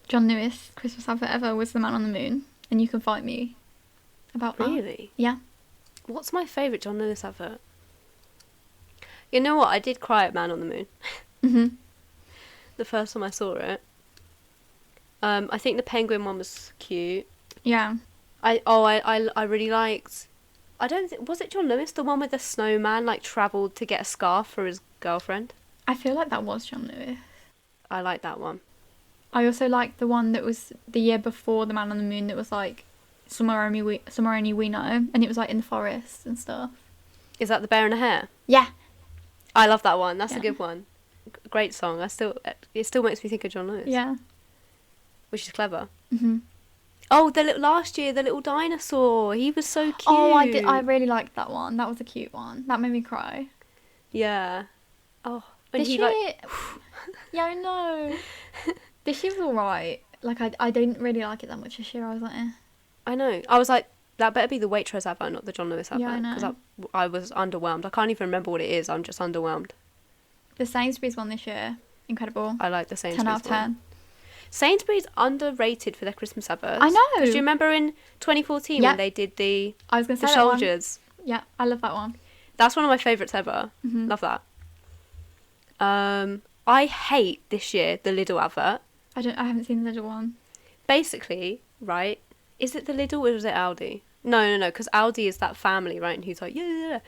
John Lewis Christmas advert ever was The Man on the Moon. And you can fight me about that. Really? Yeah. What's my favourite John Lewis advert? You know what? I did cry at Man on the Moon. the first time I saw it. I think the penguin one was cute. Yeah. I really liked. I don't think, was it John Lewis, the one with the snowman like travelled to get a scarf for his girlfriend? I feel like that was John Lewis. I like that one. I also liked the one that was the year before The Man on the Moon that was like somewhere only we know, and it was like in the forest and stuff. Is that The Bear and the Hare? Yeah. I love that one. That's a good one. Great song. It still makes me think of John Lewis. Yeah. Which is clever. Mm-hmm. Oh, last year, the little dinosaur. He was so cute. Oh, I did. I really liked that one. That was a cute one. That made me cry. Yeah. Oh, when This he year, yeah, I know. This year was alright. Like I didn't really like it that much this year. I was like, eh. I know. I was like, that better be the Waitrose advert, not the John Lewis advert. Yeah, I know. Because I was underwhelmed. I can't even remember what it is. I'm just underwhelmed. The Sainsbury's one this year, incredible. I like the Sainsbury's 10 out of 10. one. Sainsbury's underrated for their Christmas adverts. I know. Do you remember in 2014 when they did the I was going to say soldiers? That one. Yeah, I love that one. That's one of my favourites ever. Mm-hmm. Love that. I hate this year the Lidl advert. I haven't seen the little one. Basically, right? Is it the Lidl or is it Aldi? No, because Aldi is that family, right? And he's like, yeah.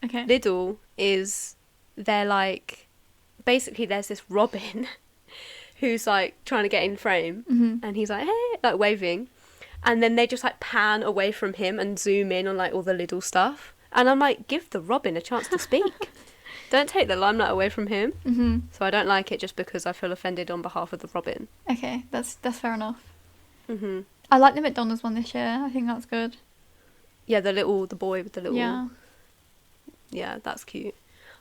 Okay. Lidl is, they're like, basically there's this Robin who's like trying to get in frame, and he's like, hey, like waving, and then they just like pan away from him and zoom in on like all the Lidl stuff, and I'm like, give the Robin a chance to speak. Don't take the limelight away from him. Mm-hmm. So I don't like it just because I feel offended on behalf of the Robin. Okay, that's fair enough. Mm-hmm. I like the McDonald's one this year. I think that's good. Yeah, the boy with the little... Yeah. Yeah, that's cute.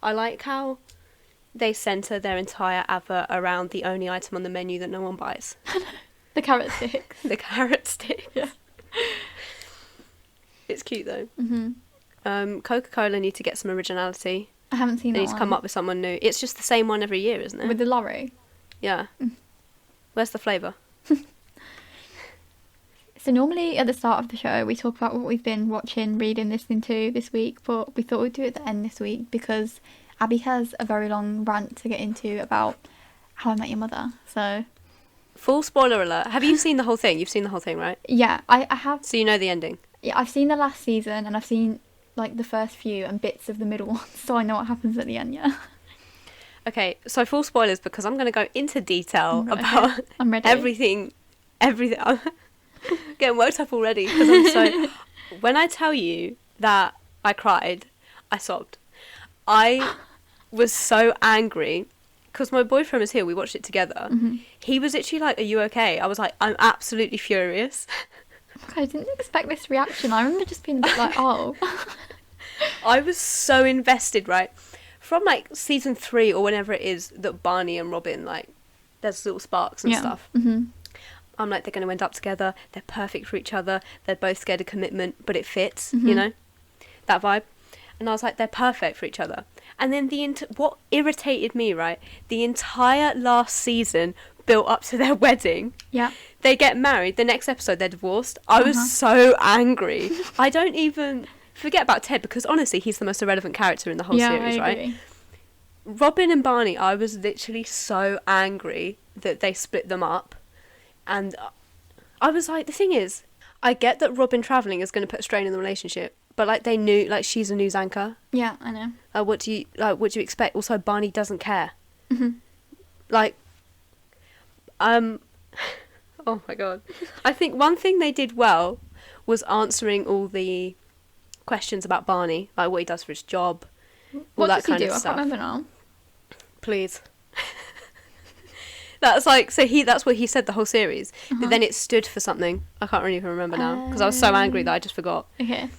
I like how they centre their entire advert around the only item on the menu that no one buys. The carrot sticks. The carrot sticks. Yeah. It's cute though. Mm-hmm. Coca-Cola need to get some originality. I haven't seen They that need one. to come up with someone new. It's just the same one every year, isn't it? With the lorry. Yeah. Where's the flavour? So normally at the start of the show we talk about what we've been watching, reading, listening to this week, but we thought we'd do it at the end this week because Abbey has a very long rant to get into about How I Met Your Mother. So Full spoiler alert. Have you seen the whole thing? You've seen the whole thing, right? yeah, I have. So you know the ending? Yeah, I've seen the last season and I've seen like the first few and bits of the middle ones, so I know what happens at the end. Yeah. Okay, so full spoilers because I'm going to go into detail Right, about okay. I'm ready. everything. I'm getting worked up already because I'm so... When I tell you that I cried, I sobbed. I was so angry because my boyfriend was here. We watched it together. Mm-hmm. He was literally like, are you okay? I was like, I'm absolutely furious. I didn't expect this reaction. I remember just being a bit like, oh. I was so invested, right? From like season 3 or whenever it is that Barney and Robin, like, there's little sparks and stuff. Mm-hmm. I'm like, they're going to end up together. They're perfect for each other. They're both scared of commitment, but it fits, Mm-hmm. you know? That vibe. And I was like, they're perfect for each other. And then what irritated me, right? The entire last season built up to their wedding. Yeah. They get married. The next episode, they're divorced. I was so angry. I don't even... Forget about Ted, because honestly, he's the most irrelevant character in the whole series, I agree. right? Robin and Barney, I was literally so angry that they split them up. And I was like, the thing is, I get that Robin travelling is going to put a strain in the relationship, but like they knew, like she's a news anchor. Yeah, I know. What do you expect? Also, Barney doesn't care. Mm-hmm. Like, oh my god. I think one thing they did well was answering all the questions about Barney, like what he does for his job, all What that does kind he do? of I stuff. can't remember now. Please. That's like, so that's what he said the whole series, but then it stood for something. I can't really even remember now because I was so angry that I just forgot. Okay.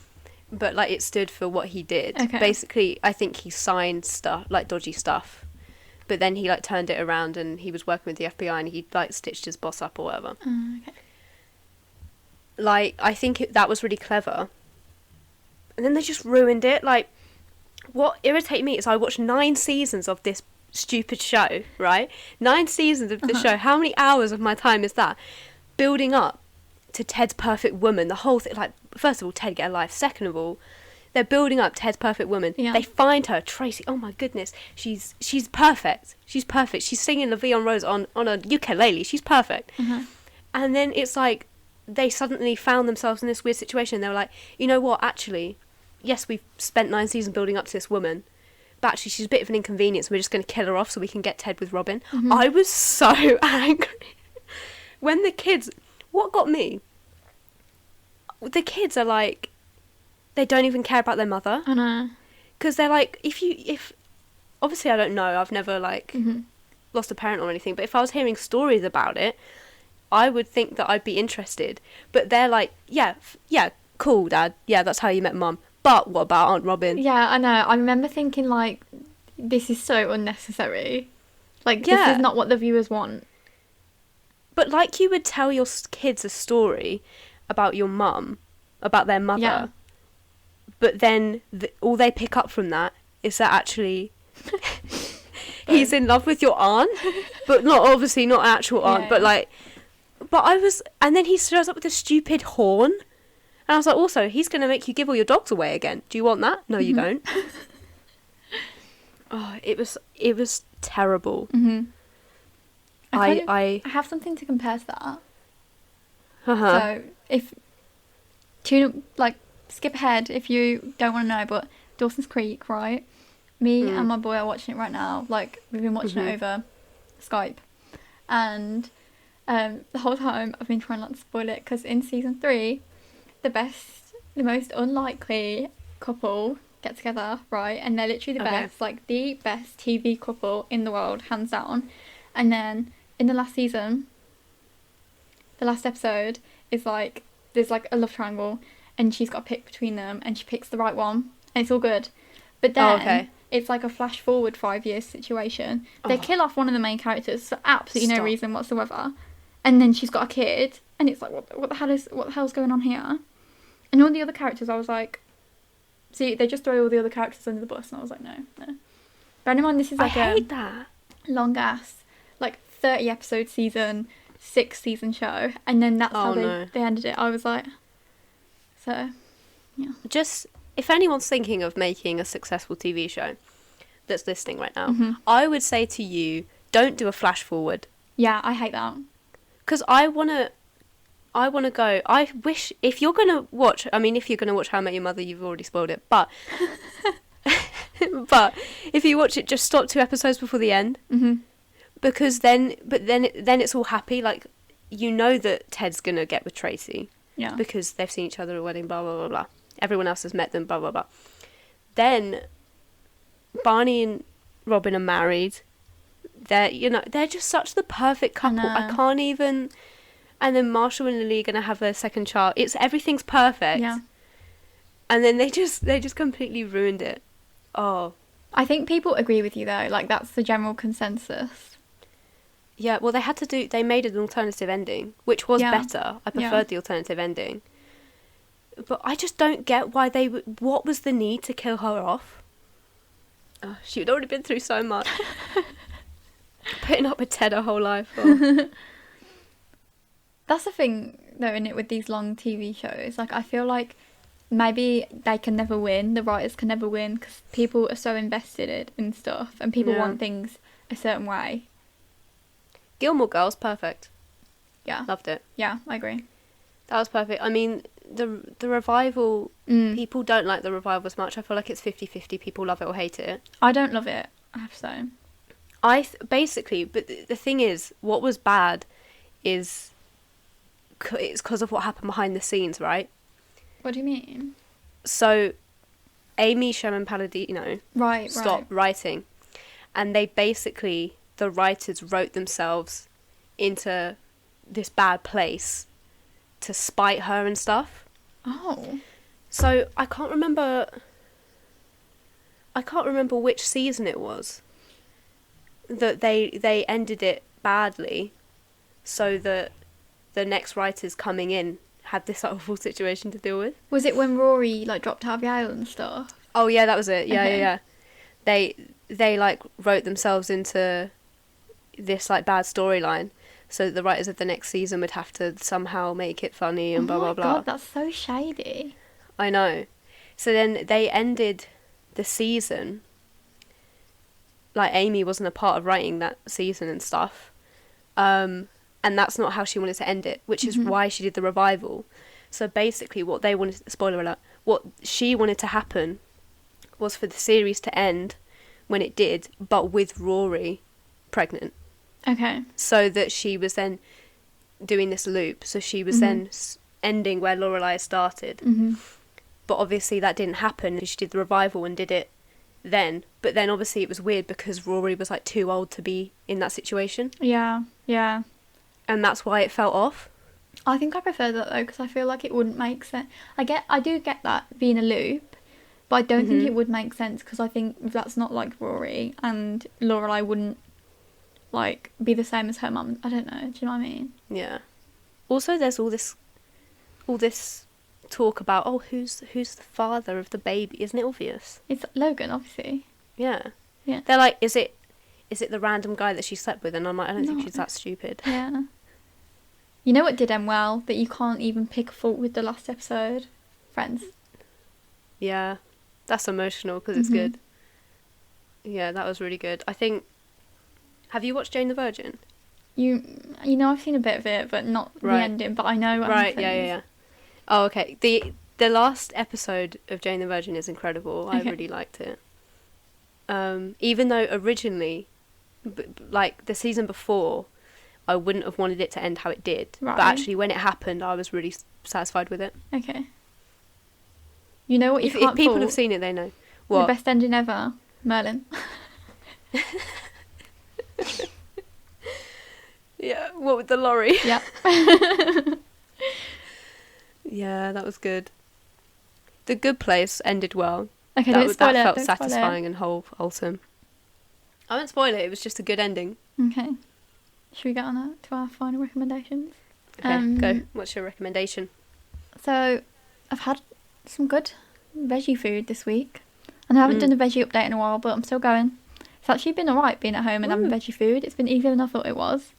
But like it stood for what he did. Okay. Basically, I think he signed stuff, like dodgy stuff, but then he like turned it around and he was working with the FBI and he like stitched his boss up or whatever. Okay. Like, I think that was really clever. And then they just ruined it. Like, what irritated me is I watched 9 seasons of this stupid show, right? 9 seasons of the show. How many hours of my time is that? Building up to Ted's perfect woman. The whole thing, like, first of all, Ted get a life. Second of all, They're building up Ted's perfect woman. Yeah. They find her, Tracy. Oh my goodness, she's perfect. She's perfect. She's singing La Vie en Rose on a ukulele. She's perfect. Mm-hmm. And then it's like they suddenly found themselves in this weird situation. They were like, you know what? Actually, yes, we've spent 9 seasons building up to this woman, but actually she's a bit of an inconvenience. We're just going to kill her off so we can get Ted with Robin. Mm-hmm. I was so angry when the kids. What got me? The kids are like, they don't even care about their mother. I know. Because they're like, if obviously I don't know, I've never like Mm-hmm. lost a parent or anything, but if I was hearing stories about it, I would think that I'd be interested. But they're like, yeah, cool, Dad. Yeah, that's how you met Mum. But what about Aunt Robin? Yeah, I know. I remember thinking, like, this is so unnecessary. Like, Yeah. this is not what the viewers want. But like you would tell your kids a story about your mum, about their mother, Yeah. but then all they pick up from that is that actually he's in love with your aunt, but obviously not actual aunt, Yeah. but like, and then he shows up with a stupid horn, and I was like, also, he's going to make you give all your dogs away again. Do you want that? No, you don't. Oh, it was terrible. Mm-hmm. I have something to compare to that. uh-huh. So, skip ahead if you don't want to know, but Dawson's Creek, right? Me and my boy are watching it right now. Like, we've been watching it over Skype. And the whole time I've been trying not to spoil it, because in season 3, the most unlikely couple get together, right? And they're literally the best, like the best TV couple in the world, hands down. And then in the last season, the last episode is like, there's like a love triangle, and she's got to pick between them, and she picks the right one, and it's all good. But then it's like a flash forward 5 years situation. They kill off one of the main characters for absolutely no reason whatsoever, and then she's got a kid, and it's like, what the hell's going on here? And all the other characters, I was like, see, they just throw all the other characters under the bus, and I was like, no. Bear in mind, this is like I hate that long ass, like 30 episode season, 6 season show, and then that's how they ended it. I was like, so yeah. Just, if anyone's thinking of making a successful TV show that's listening right now, I would say to you, don't do a flash forward. Yeah, I hate that. Because I want to go, I wish, if you're going to watch How I Met Your Mother, you've already spoiled it, but but if you watch it, just stop 2 episodes before the end. Mm-hmm. Because then it's all happy, like, you know that Ted's going to get with Tracy. Yeah. Because they've seen each other at a wedding, blah, blah, blah, blah. Everyone else has met them, blah, blah, blah. Then Barney and Robin are married. They're just such the perfect couple. I can't even... And then Marshall and Lily are going to have their second child. Everything's perfect. Yeah. And then they just completely ruined it. Oh. I think people agree with you though, like that's the general consensus. Yeah, well, they made an alternative ending, which was better. I preferred the alternative ending. But I just don't get why what was the need to kill her off? Oh, she had already been through so much. Putting up with Ted her whole life. Oh. That's the thing though, isn't it, with these long TV shows? Like, I feel like maybe they can never win, the writers can never win, because people are so invested in stuff, and people want things a certain way. Gilmore Girls, perfect. Yeah. Loved it. Yeah, I agree. That was perfect. I mean, the revival, people don't like the revival as much. I feel like it's 50-50. People love it or hate it. I don't love it, I have to say. Basically, but the thing is, what was bad is it's because of what happened behind the scenes, right? What do you mean? So, Amy Sherman Palladino stopped writing, and the writers wrote themselves into this bad place to spite her and stuff. Oh. So I can't remember which season it was that they ended it badly, so that the next writers coming in had this awful situation to deal with. Was it when Rory dropped out of Yale and stuff? Oh yeah, that was it. Yeah. They wrote themselves into this bad storyline, so the writers of the next season would have to somehow make it funny and blah blah blah. Oh my god, that's so shady. I know. So then they ended the season. Like, Amy wasn't a part of writing that season and stuff. And that's not how she wanted to end it, which is why she did the revival. So basically what they wanted, spoiler alert, what she wanted to happen was for the series to end when it did, but with Rory pregnant. Okay. So that she was then doing this loop. So she was then ending where Lorelai started. But obviously that didn't happen. She did the revival and did it then. But then obviously it was weird because Rory was like too old to be in that situation. Yeah, yeah. And that's why it felt off. I think I prefer that though, because I feel like it wouldn't make sense. I do get that being a loop, but I don't think it would make sense, because I think that's not like Rory, and Lorelai wouldn't like be the same as her mum. I don't know. Do you know what I mean? Yeah. Also, there's all this talk about, oh, who's the father of the baby? Isn't it obvious? It's Logan, obviously. Yeah. Yeah. They're like, is it the random guy that she slept with? And I'm like, I don't think she's that stupid. Yeah. You know what did end well? That you can't even pick a fault with the last episode? Friends. Yeah. That's emotional because it's good. Yeah, that was really good. I think... Have you watched Jane the Virgin? You know, I've seen a bit of it, but not the ending, but I know what happens. Yeah. Oh, okay. The last episode of Jane the Virgin is incredible. I really liked it. Even though originally, like the season before, I wouldn't have wanted it to end how it did. Right. But actually, when it happened, I was really satisfied with it. Okay. You know what you If can't people fault? have seen it, they know. What? The best ending ever. Merlin. Yeah, what with the lorry? Yeah. Yeah, that was good. The Good Place ended well. Okay, that don't spoil it. That felt Don't spoil satisfying and wholesome. I won't spoil it. It was just a good ending. Okay. Should we get on to our final recommendations? Okay, go. What's your recommendation? So, I've had some good veggie food this week. And I haven't done a veggie update in a while, but I'm still going. It's actually been alright being at home and having veggie food. It's been easier than I thought it was.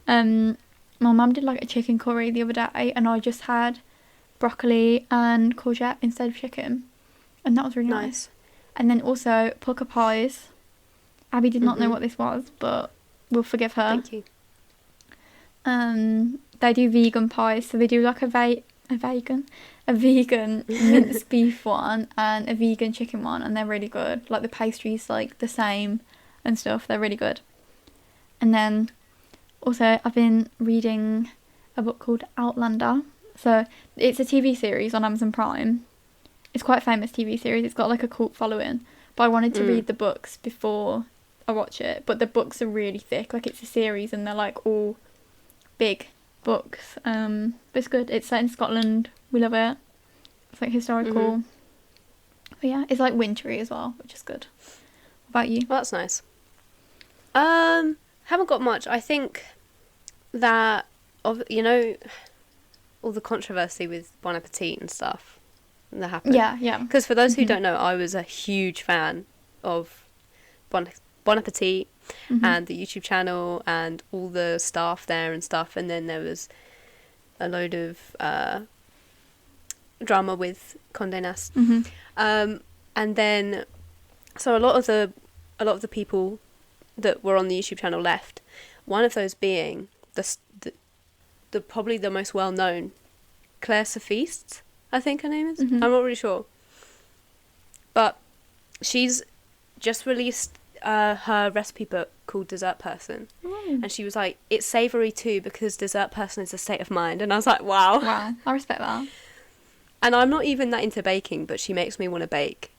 My mum did like a chicken curry the other day, and I just had broccoli and courgette instead of chicken. And that was really nice. And then also pucker pies. Abbey did not know what this was, but we'll forgive her. Thank you. They do vegan pies, so they do like a vegan minced beef one and a vegan chicken one, and they're really good. Like the pastry's like the same and stuff. They're really good. And then also I've been reading a book called Outlander. So it's a TV series on Amazon Prime. It's quite a famous TV series. It's got like a cult following. But I wanted to read the books before I watch it. But the books are really thick. Like it's a series and they're like all big books. But it's good. It's set in Scotland. We love it. It's like historical. But yeah, it's like wintry as well, which is good. What about you? Well, that's nice. Haven't got much. I think that, you know, all the controversy with Bon Appetit and stuff that happened. Yeah. Because for those who don't know, I was a huge fan of Bon Appetit and the YouTube channel and all the staff there and stuff. And then there was a load of drama with Condé Nast. And then, so a lot of the people that were on the YouTube channel left. One of those being the probably the most well known Claire Sophiste, I think her name is. I'm not really sure, but she's just released her recipe book called Dessert Person, and she was like, it's savoury too because dessert person is a state of mind, and I was like, wow, I respect that. And I'm not even that into baking, but she makes me want to bake.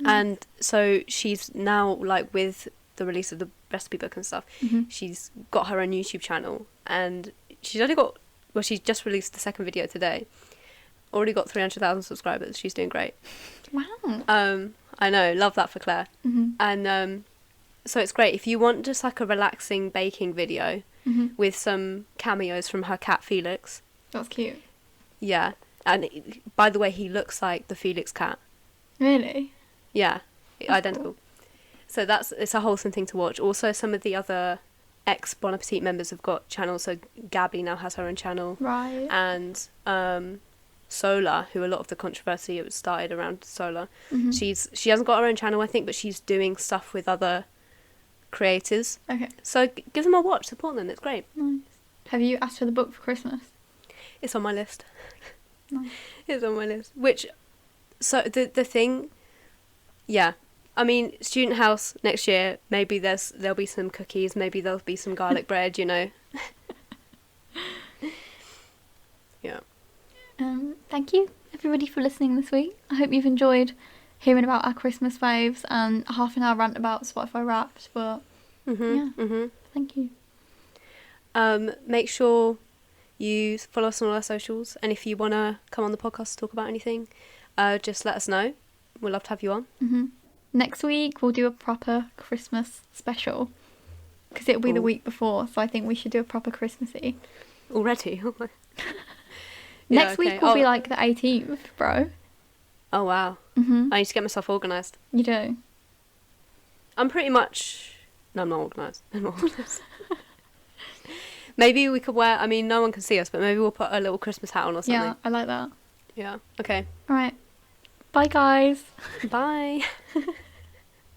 And so she's now, like, with the release of the recipe book and stuff, she's got her own YouTube channel, and she's just released the second video today. Already got 300,000 subscribers. She's doing great. Wow. I know, love that for Claire. And so it's great if you want just like a relaxing baking video with some cameos from her cat Felix. That's cute. Yeah, and by the way, he looks like the Felix cat. Really? Yeah, That's identical. cool. So it's a wholesome thing to watch. Also, some of the other ex Bon Appetit members have got channels. So Gabby now has her own channel. Right. And Solar, who a lot of the controversy started around Solar. Mhm. She hasn't got her own channel, I think, but she's doing stuff with other creators. Okay. So give them a watch, support them. It's great. Nice. Have you asked for the book for Christmas? It's on my list. Nice. It's on my list. Which, so the thing, yeah. I mean, student house next year. Maybe there'll be some cookies. Maybe there'll be some garlic bread. You know. Yeah. Thank you everybody for listening this week. I hope you've enjoyed hearing about our Christmas faves and a half an hour rant about Spotify Wrapped. But thank you. Make sure you follow us on all our socials, and if you want to come on the podcast to talk about anything, just let us know. We'd love to have you on. Next week we'll do a proper Christmas special because it'll be the week before, so I think we should do a proper Christmassy. Already? Next week will be like the 18th, bro. Oh wow. I need to get myself organised. You do? I'm pretty much... No, I'm not organised. Maybe we could wear... I mean, no one can see us, but maybe we'll put a little Christmas hat on or something. Yeah, I like that. Yeah, okay. Alright. Bye, guys. Bye.